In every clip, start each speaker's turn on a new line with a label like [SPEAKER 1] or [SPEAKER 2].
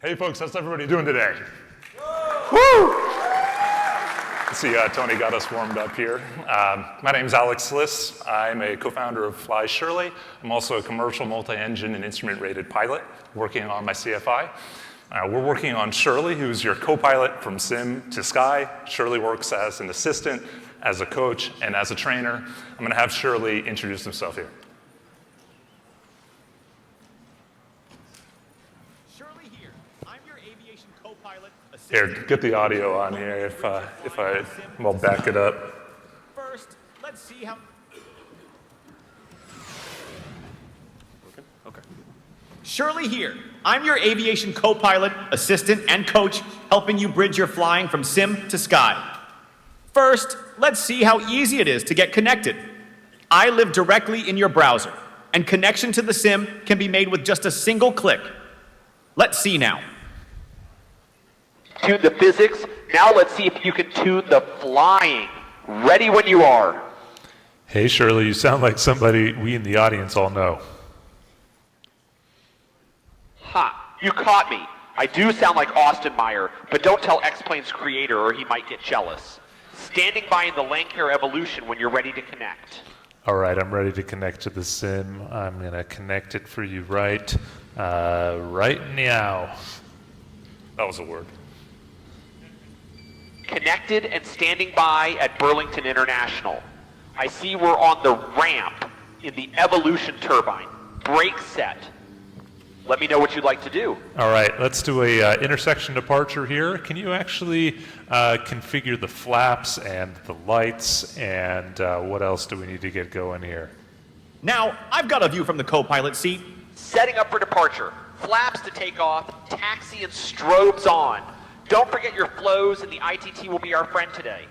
[SPEAKER 1] Hey folks, how's everybody doing today? Woo! See, Tony got us warmed up here. My name's Alex Sliss. I'm a co-founder of FlyShirley. I'm also a commercial multi-engine and instrument-rated pilot working on my CFI. We're working on Shirley, who's your co-pilot from sim to sky. Shirley works as an assistant, as a coach, and as a trainer. I'm going to have Shirley introduce himself here. Here, get the audio on here if well, back it up.
[SPEAKER 2] First, let's see how. Okay. Shirley here. I'm your aviation co-pilot, assistant, and coach, helping you bridge your flying from sim to sky. First, let's see how easy it is to get connected. I live directly in your browser, and connection to the sim can be made with just a single click. Let's see now.
[SPEAKER 3] Tune the physics. Now let's see if you can tune the flying. Ready when you are.
[SPEAKER 1] Hey Shirley, you sound like somebody we in the audience all know.
[SPEAKER 3] Ha, you caught me. I do sound like Austin Meyer, but don't tell X-Plane's creator or he might get jealous. Standing by in the Lancair Evolution when you're ready to connect.
[SPEAKER 1] All right, I'm ready to connect to the sim. I'm gonna connect it for you right now. That was a word.
[SPEAKER 3] Connected and standing by at Burlington International. I see we're on the ramp in the Evolution turbine. Brake set. Let me know what you'd like to do.
[SPEAKER 1] All right, let's do a intersection departure here. Can you actually configure the flaps and the lights, and what else do we need to get going here?
[SPEAKER 2] Now, I've got a view from the co-pilot seat.
[SPEAKER 3] Setting up for departure. Flaps to take off, taxi and strobes on. Don't forget your flows, and the ITT will be our friend today.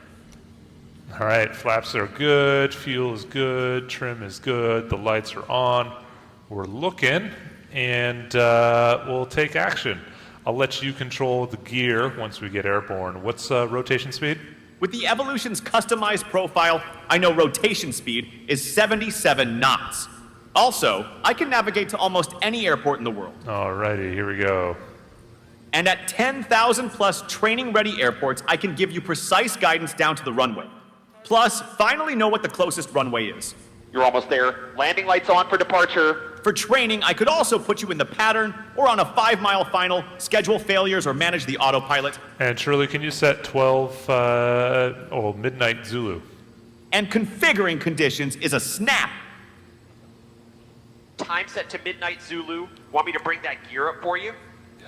[SPEAKER 1] All right, flaps are good, fuel is good, trim is good, the lights are on. We're looking, and we'll take action. I'll let you control the gear once we get airborne. What's rotation speed?
[SPEAKER 2] With the Evolution's customized profile, I know rotation speed is 77 knots. Also, I can navigate to almost any airport in the world.
[SPEAKER 1] All righty, here we go.
[SPEAKER 2] And at 10,000 plus training-ready airports, I can give you precise guidance down to the runway. Plus, finally know what the closest runway is.
[SPEAKER 3] You're almost there. Landing lights on for departure.
[SPEAKER 2] For training, I could also put you in the pattern or on a 5-mile final, schedule failures, or manage the autopilot.
[SPEAKER 1] And Shirley, can you set midnight Zulu?
[SPEAKER 2] And configuring conditions is a snap.
[SPEAKER 3] Time set to midnight Zulu. Want me to bring that gear up for you?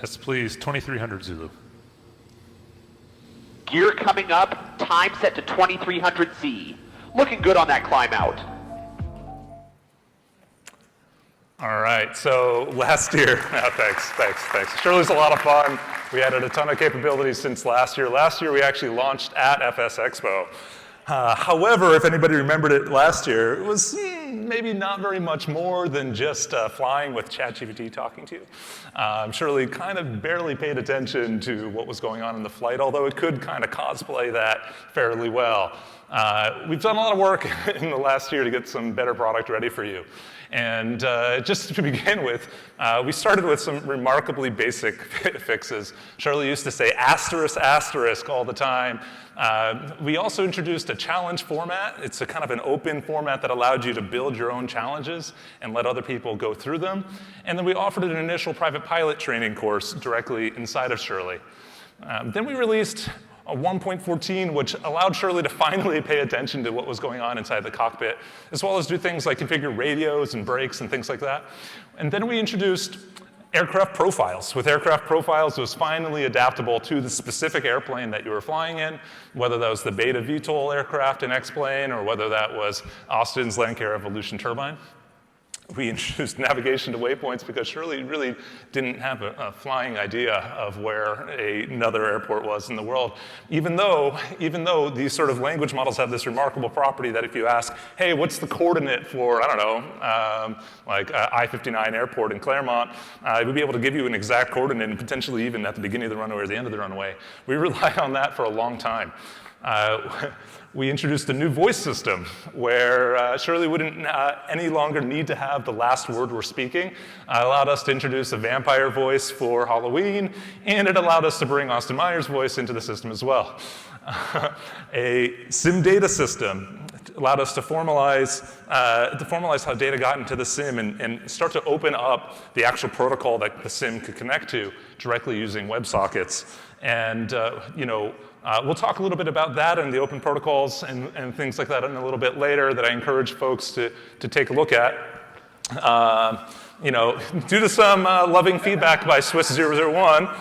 [SPEAKER 1] Yes, please. 2300 Zulu.
[SPEAKER 3] Gear coming up. Time set to 2300 Z. Looking good on that climb out.
[SPEAKER 1] All right, so last year, thanks. Shirley's a lot of fun. We added a ton of capabilities since last year. Last year, we actually launched at FSExpo. However, if anybody remembered it last year, it was maybe not very much more than just flying with ChatGPT talking to you. Shirley kind of barely paid attention to what was going on in the flight, although it could kind of cosplay that fairly well. We've done a lot of work in the last year to get some better product ready for you. And just to begin with, we started with some remarkably basic fixes. Shirley used to say asterisk, asterisk all the time. We also introduced a challenge format. It's a kind of an open format that allowed you to build your own challenges and let other people go through them. And then we offered an initial private pilot training course directly inside of Shirley. Then we released a 1.14, which allowed Shirley to finally pay attention to what was going on inside the cockpit, as well as do things like configure radios and brakes and things like that. And then we introduced aircraft profiles. With aircraft profiles, it was finally adaptable to the specific airplane that you were flying in, whether that was the Beta VTOL aircraft in X-Plane or whether that was Austin's Lancair Evolution turbine. We introduced navigation to waypoints because Shirley really didn't have a flying idea of where another airport was in the world, even though these sort of language models have this remarkable property that if you ask, hey, what's the coordinate for, I don't know, I-59 airport in Claremont, it would be able to give you an exact coordinate and potentially even at the beginning of the runway or the end of the runway. We relied on that for a long time. We introduced a new voice system where Shirley wouldn't any longer need to have the last word we're speaking. It allowed us to introduce a vampire voice for Halloween, and it allowed us to bring Austin Myers' voice into the system as well. A sim data system allowed us to formalize how data got into the sim and start to open up the actual protocol that the sim could connect to directly using WebSockets. And we'll talk a little bit about that and the open protocols and things like that in a little bit later that I encourage folks to take a look at. Due to some loving feedback by Swiss001,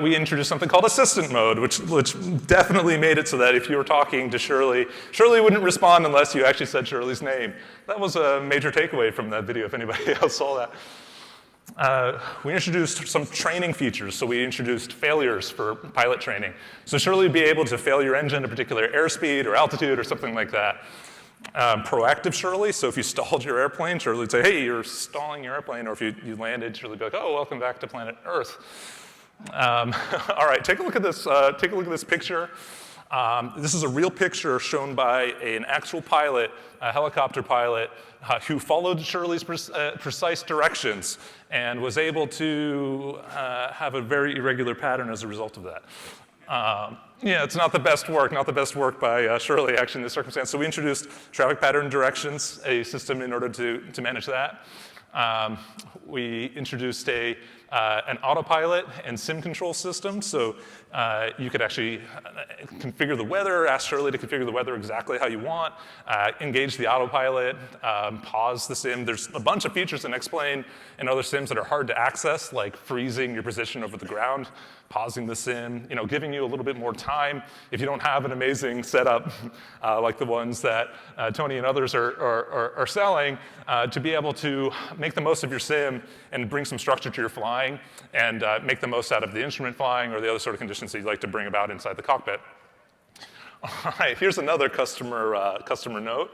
[SPEAKER 1] we introduced something called assistant mode, which definitely made it so that if you were talking to Shirley, Shirley wouldn't respond unless you actually said Shirley's name. That was a major takeaway from that video, if anybody else saw that. We introduced some training features. So we introduced failures for pilot training. So Shirley would be able to fail your engine at a particular airspeed or altitude or something like that. Proactive Shirley, so if you stalled your airplane, Shirley would say, hey, you're stalling your airplane, or if you landed, Shirley would be like, oh, welcome back to planet Earth. All right, take a look at this picture. This is a real picture shown by an actual pilot, a helicopter pilot, who followed Shirley's precise directions and was able to have a very irregular pattern as a result of that. It's not the best work by Shirley, actually, in this circumstance. So we introduced traffic pattern directions, a system in order to manage that. We introduced an autopilot and sim control system. So you could actually configure the weather, ask Shirley to configure the weather exactly how you want, engage the autopilot, pause the sim. There's a bunch of features in X-Plane and other sims that are hard to access, like freezing your position over the ground, pausing the sim, giving you a little bit more time if you don't have an amazing setup like the ones that Tony and others are selling, to be able to make the most of your sim and bring some structure to your flying and make the most out of the instrument flying or the other sort of conditions that you'd like to bring about inside the cockpit. All right, here's another customer note.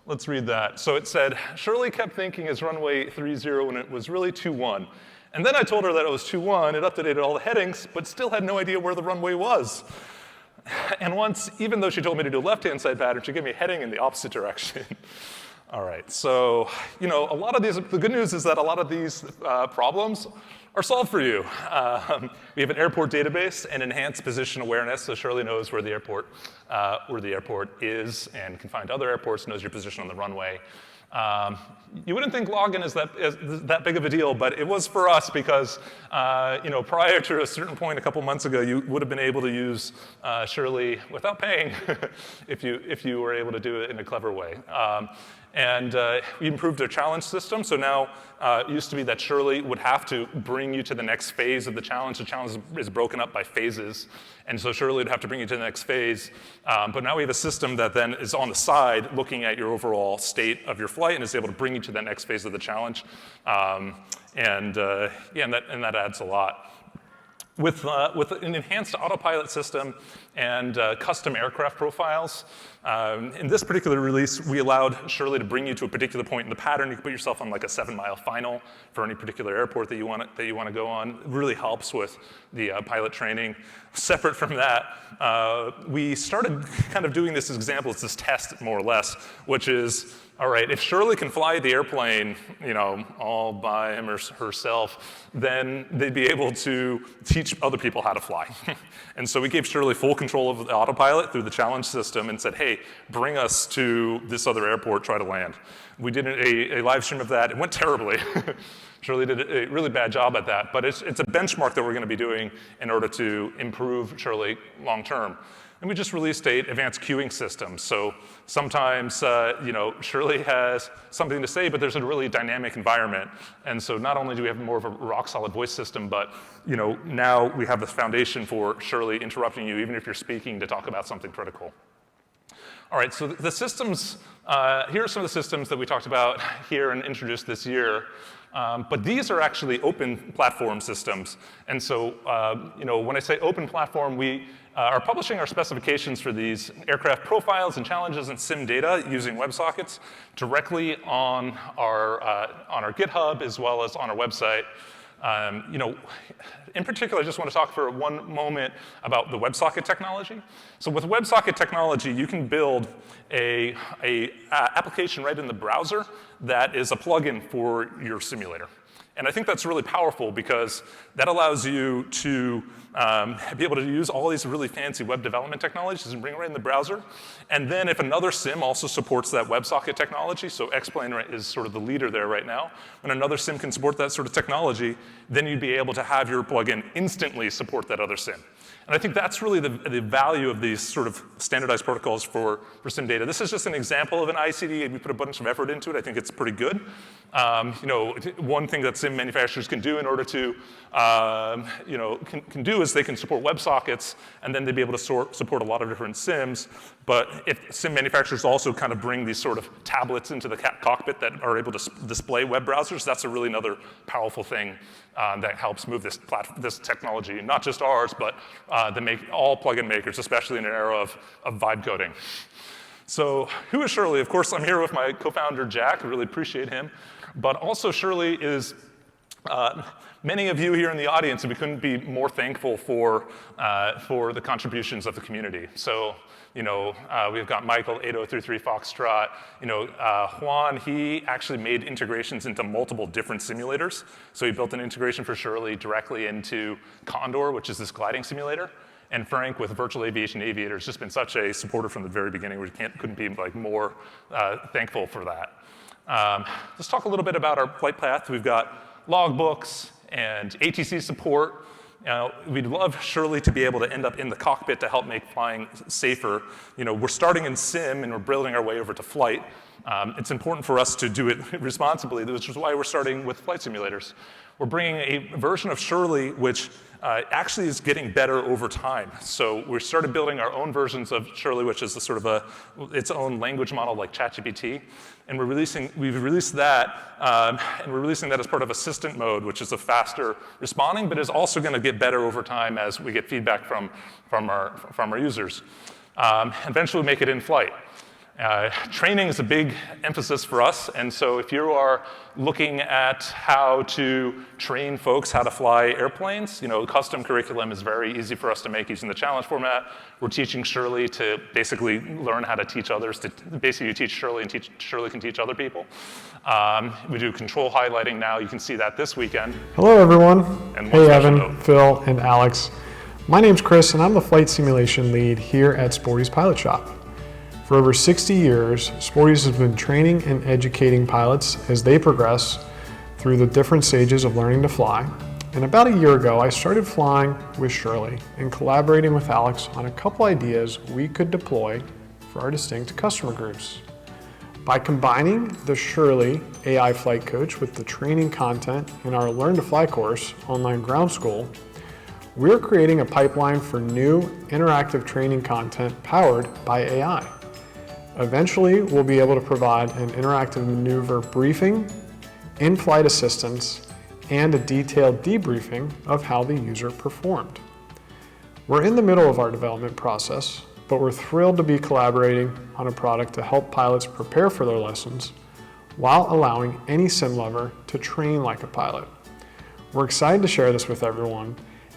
[SPEAKER 1] Let's read that. So it said, Shirley kept thinking it's runway 30 when it was really 21. And then I told her that it was 21, it updated all the headings, but still had no idea where the runway was. And once, even though she told me to do a left-hand side pattern, she gave me a heading in the opposite direction. All right, so, a lot of these, the good news is that a lot of these problems are solved for you. We have an airport database and enhanced position awareness, so Shirley knows where the airport is and can find other airports, knows your position on the runway. You wouldn't think login is that big of a deal, but it was for us because, prior to a certain point a couple months ago, you would have been able to use Shirley without paying if you were able to do it in a clever way. And we improved our challenge system. So now it used to be that Shirley would have to bring you to the next phase of the challenge. The challenge is broken up by phases. And so Shirley would have to bring you to the next phase. But now we have a system that then is on the side looking at your overall state of your flight and is able to bring you to that next phase of the challenge. And that adds a lot. With an enhanced autopilot system and custom aircraft profiles, in this particular release, we allowed Shirley to bring you to a particular point in the pattern. You can put yourself on like a 7-mile final for any particular airport that you want to go on. It really helps with the pilot training. Separate from that, we started kind of doing this example. It's this test, more or less, which is, all right, if Shirley can fly the airplane, all by him or herself, then they'd be able to teach other people how to fly. And so we gave Shirley full control of the autopilot through the challenge system and said, hey, bring us to this other airport, try to land. We did a live stream of that. It went terribly. Shirley did a really bad job at that, but it's a benchmark that we're going to be doing in order to improve Shirley long term. And we just released an advanced queuing system. So sometimes, Shirley has something to say, but there's a really dynamic environment. And so not only do we have more of a rock-solid voice system, but now we have the foundation for Shirley interrupting you, even if you're speaking, to talk about something critical. All right, so the systems, here are some of the systems that we talked about here and introduced this year. But these are actually open platform systems. And so, when I say open platform, we are publishing our specifications for these aircraft profiles and challenges and sim data using WebSockets directly on our GitHub as well as on our website. In particular, I just want to talk for one moment about the WebSocket technology. So with WebSocket technology, you can build a application right in the browser that is a plugin for your simulator. And I think that's really powerful because that allows you to be able to use all these really fancy web development technologies and bring it right in the browser. And then if another sim also supports that WebSocket technology, so Xplane is sort of the leader there right now, when another sim can support that sort of technology, then you'd be able to have your plugin instantly support that other sim. And I think that's really the value of these sort of standardized protocols for sim data. This is just an example of an ICD. We put a bunch of effort into it. I think it's pretty good. One thing that sim manufacturers can do in order to, can do is they can support WebSockets, and then they'd be able to support a lot of different sims. But if sim manufacturers also kind of bring these sort of tablets into the cockpit that are able to display web browsers, that's a really another powerful thing that helps move this technology, not just ours, but all plugin makers, especially in an era of vibe coding. So who is Shirley? Of course, I'm here with my co-founder, Jack. I really appreciate him. But also Shirley is many of you here in the audience, and we couldn't be more thankful for the contributions of the community. So, we've got Michael, 8033 Foxtrot. Juan, he actually made integrations into multiple different simulators. So he built an integration for Shirley directly into Condor, which is this gliding simulator. And Frank with Virtual Aviation Aviator has just been such a supporter from the very beginning. We couldn't be more thankful for that. Let's talk a little bit about our flight path. We've got logbooks and ATC support. We'd love Shirley to be able to end up in the cockpit to help make flying safer. We're starting in sim and we're building our way over to flight. It's important for us to do it responsibly, which is why we're starting with flight simulators. We're bringing a version of Shirley which actually is getting better over time. So we started building our own versions of Shirley, which is its own language model like ChatGPT. And we've released that, and we're releasing that as part of assistant mode, which is a faster responding, but is also going to get better over time as we get feedback from our users. Eventually make it in flight. Training is a big emphasis for us, and so if you are looking at how to train folks how to fly airplanes, custom curriculum is very easy for us to make using the challenge format. We're teaching Shirley to basically learn how to teach others. Basically, you teach Shirley, and Shirley can teach other people. We do control highlighting now. You can see that this weekend.
[SPEAKER 4] Hello, everyone.
[SPEAKER 1] And
[SPEAKER 4] hey, Evan, Phil, and Alex. My name's Chris, and I'm the flight simulation lead here at Sporty's Pilot Shop. For over 60 years, Sporty's has been training and educating pilots as they progress through the different stages of learning to fly. And about a year ago, I started flying with Shirley and collaborating with Alex on a couple ideas we could deploy for our distinct customer groups. By combining the Shirley AI Flight Coach with the training content in our Learn to Fly course, online ground school, we're creating a pipeline for new interactive training content powered by AI. Eventually, we'll be able to provide an interactive maneuver briefing, in-flight assistance, and a detailed debriefing of how the user performed. We're in the middle of our development process, but we're thrilled to be collaborating on a product to help pilots prepare for their lessons while allowing any sim lover to train like a pilot. We're excited to share this with everyone,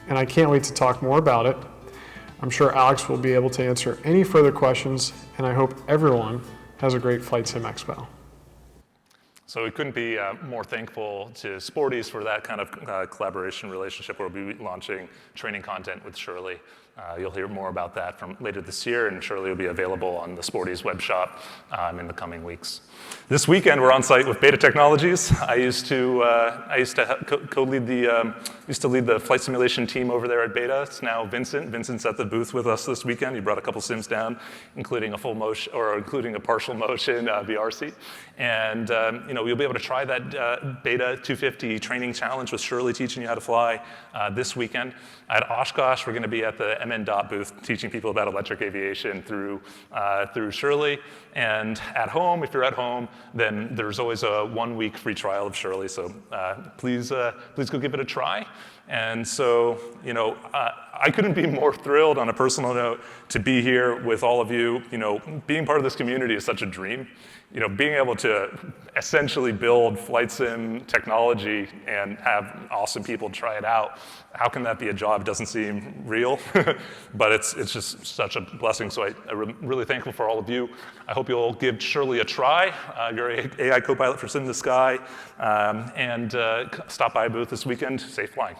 [SPEAKER 4] and I can't wait to talk more about it. I'm sure Alex will be able to answer any further questions, and I hope everyone has a great FlightSimExpo.
[SPEAKER 1] So we couldn't be more thankful to Sporty's for that kind of collaboration relationship where we'll be launching training content with Shirley. You'll hear more about that from later this year, and Shirley will be available on the Sporty's web shop in the coming weeks. This weekend, we're on site with Beta Technologies. I used to lead the flight simulation team over there at Beta. It's now Vincent. Vincent's at the booth with us this weekend. He brought a couple sims down, including a partial motion VR seat. And you'll be able to try that Beta 250 training challenge with Shirley teaching you how to fly this weekend. At Oshkosh, we're going to be at the MN.DOT booth teaching people about electric aviation through Shirley. And at home, if you're at home, then there's always a 1-week free trial of Shirley. So please go give it a try. And so, I couldn't be more thrilled on a personal note to be here with all of you. Being part of this community is such a dream. being able to essentially build flight sim technology and have awesome people try it out, how can that be a job? It doesn't seem real, but it's just such a blessing. So I'm really thankful for all of you. I hope you'll give Shirley a try. You're AI copilot for Sim in the Sky, and stop by a booth this weekend. Safe flying.